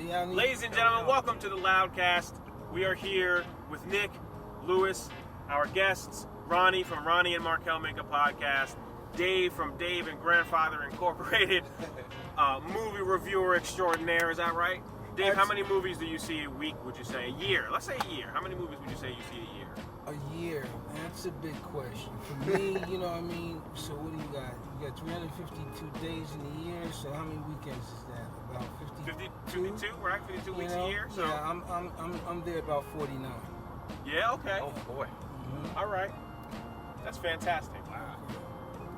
Ladies and gentlemen, welcome to the LOUDcast. We are here with Nick, Lewis, our guests, Ronnie from Ronnie and Markell Make a podcast, Dave from Dave and Grandfather Incorporated, movie reviewer extraordinaire. Is that right? Dave, how many movies do you see a week, would you say? A year. Let's say a year. How many movies would you say you see a year? A year. That's a big question. For me, so what do you got? You got 352 days in a year, so how many weekends is that? About 52, right? 52 weeks a year? So. Yeah, I'm there about 49. Yeah, okay. Oh, boy. Mm-hmm. All right. That's fantastic. Wow.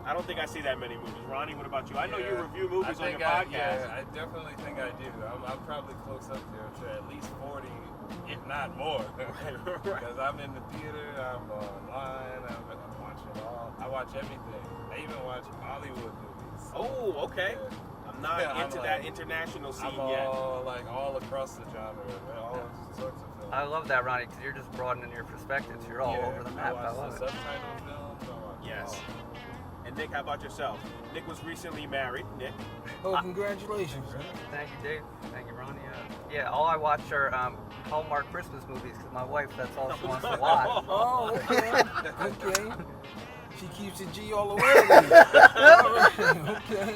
I don't think I see that many movies. Ronnie, what about you? I know you review movies on your podcast. Yeah, I definitely think I do. I'm probably close up there to at least 40, if not more. Because I'm in the theater, I'm online, I'm watching it all. I watch everything. I even watch Hollywood movies. Oh, okay. Yeah. I'm not into that international scene yet. All across the genre, all sorts of films. I love that, Ronnie, because you're just broadening your perspectives. You're all over the map. I love it. Subtitle films. Yes. And Nick, how about yourself? Nick was recently married. Nick? Oh, congratulations. Thank you, Dave. Thank you, Ronnie. Yeah, all I watch are Hallmark Christmas movies because my wife, that's all she wants to watch. Oh, okay. Okay. She keeps it G all the way then. All right. Okay.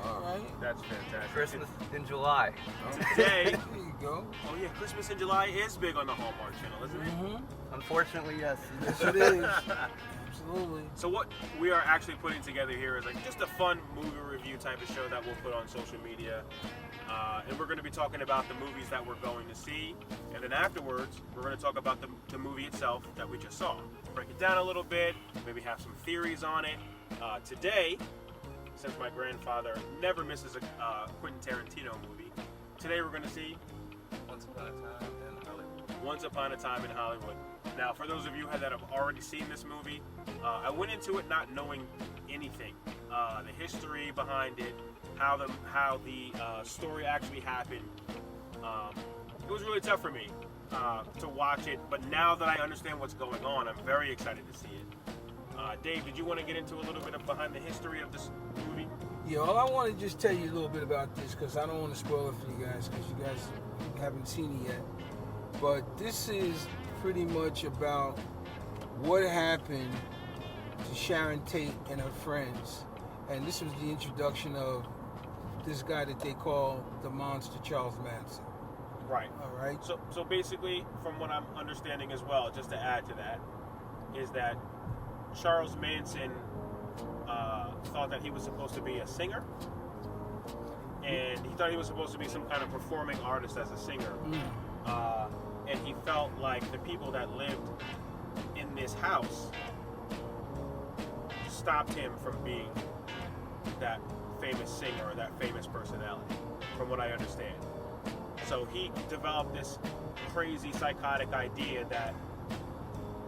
All right. That's fantastic. Christmas in July. Today. There you go. Oh, yeah, Christmas in July is big on the Hallmark Channel, isn't it? Mm-hmm. Unfortunately, yes. Yes, it is. Absolutely. So what we are actually putting together here is like just a fun movie review type of show that we'll put on social media. And we're going to be talking about the movies that we're going to see. And then afterwards, we're going to talk about the movie itself that we just saw. Break it down a little bit, maybe have some theories on it. Today, since my grandfather never misses a Quentin Tarantino movie, today we're going to see Once Upon a Time in Hollywood. Once Upon a Time in Hollywood. Now, for those of you that have already seen this movie, I went into it not knowing anything. The history behind it, how the story actually happened. It was really tough for me to watch it, but now that I understand what's going on, I'm very excited to see it. Dave, did you want to get into a little bit of behind the history of this movie? Yeah, all I want to just tell you a little bit about this because I don't want to spoil it for you guys because you guys haven't seen it yet. But this is pretty much about what happened to Sharon Tate and her friends. And this was the introduction of this guy that they call the monster, Charles Manson. Right. All right. So basically, from what I'm understanding as well, just to add to that, is that Charles Manson thought that he was supposed to be a singer, and he thought he was supposed to be some kind of performing artist as a singer. And he felt like the people that lived in this house stopped him from being that famous singer or that famous personality, from what I understand. So he developed this crazy psychotic idea that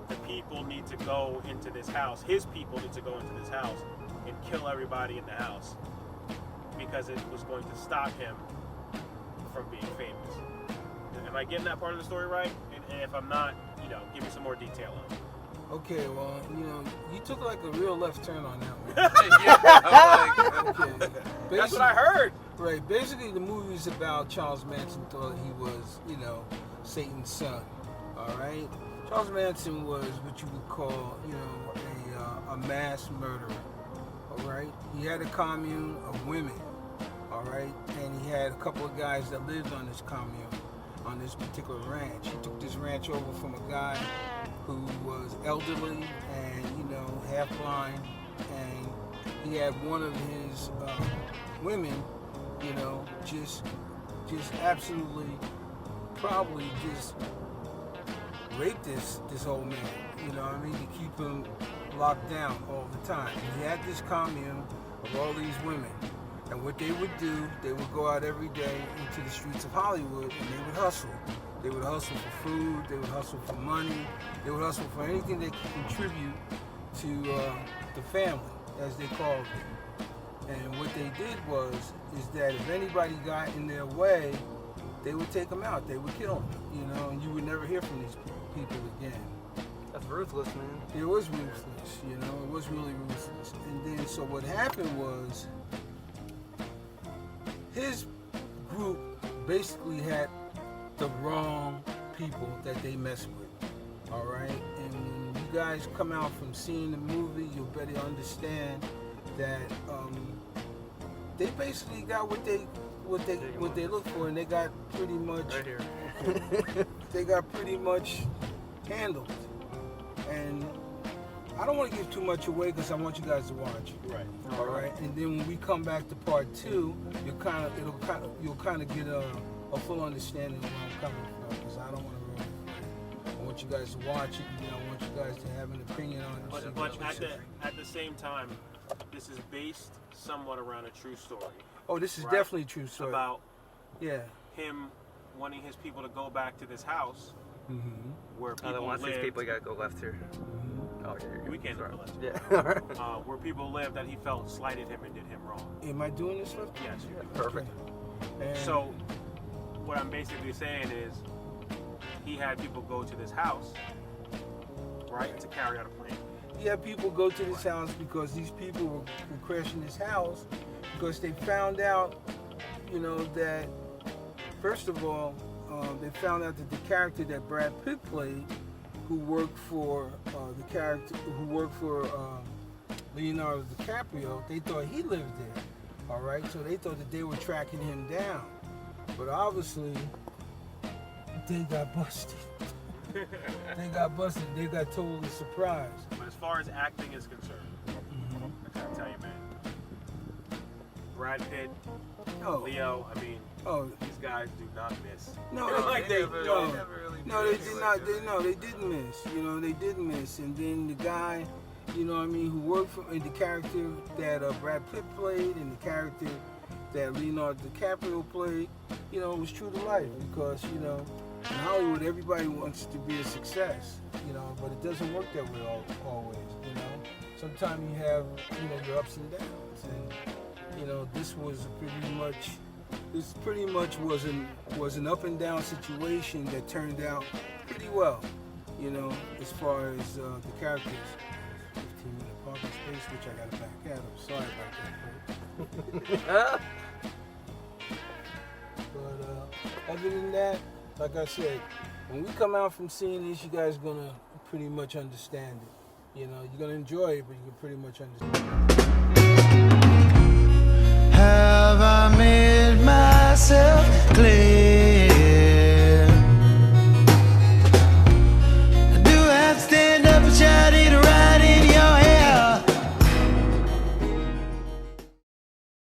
the people need to go into this house, his people need to go into this house and kill everybody in the house because it was going to stop him from being famous. Am I getting that part of the story right? And if I'm not, give me some more detail on it. Okay, well, you took like a real left turn on that one. Okay. That's what I heard. Right. Basically, the movie is about Charles Manson thought he was, Satan's son. All right. Charles Manson was what you would call, a mass murderer. All right. He had a commune of women. All right. And he had a couple of guys that lived on this commune, on this particular ranch. He took this ranch over from a guy who was elderly and, half blind. And he had one of his women, just absolutely, probably just raped this old man, to keep him locked down all the time. And he had this commune of all these women. And what they would do, they would go out every day into the streets of Hollywood and they would hustle. They would hustle for food, they would hustle for money, they would hustle for anything they could contribute to the family, as they called it. And what they did is that if anybody got in their way, they would take them out, they would kill them, and you would never hear from these people again. That's ruthless, man. It was ruthless, it was really ruthless. And then, so what happened was, his group basically had the wrong people that they mess with. All right, and when you guys come out from seeing the movie, you'll better understand that they basically got what they look for, and they got pretty much Right here. they got pretty much handled. And I don't want to give too much away because I want you guys to watch. Right. All right, and then when we come back to part 2, you'll kind of get a full understanding of where I'm coming from, because I don't want to ruin it. I want you guys to watch it, and I want you guys to have an opinion on it. But at the same time, this is based somewhat around a true story. Oh, this is Right. definitely a true story. About yeah. him wanting his people to go back to this house Mm-hmm. where people Then once these lived. people, you gotta go left here. Oh, yeah. We can't Sorry. go left. Yeah. Where people lived that he felt slighted him and did him wrong. Am I doing this with? Yes, you do. Perfect. And So, what I'm basically saying is, he had people go to this house, right, to carry out a plan. yeah, people go to this house because these people were crashing this house because they found out, that first of all, they found out that the character that Brad Pitt played, who worked for Leonardo Dicaprio, they thought he lived there. All right, so they thought that they were tracking him down, but obviously they got busted. They got totally surprised. But as far as acting is concerned, I gotta tell you, man, Brad Pitt, Oh, Leo, I mean, oh, these guys do not miss. no, Like they they- did not. They didn't miss. They didn't miss. And then the guy, who worked for, and the character that Brad Pitt played, and the character that Leonardo DiCaprio played, was true to life, because in Hollywood everybody wants to be a success, but it doesn't work that way always. Sometimes you have your ups and downs, and this was pretty much was an up and down situation that turned out pretty well, as far as the characters. 15-minute parking space, which I gotta back out. I'm sorry about that, folks. But other than that, like I said, when we come out from seeing this, you guys are gonna pretty much understand it. You're gonna enjoy it, but you can pretty much understand it.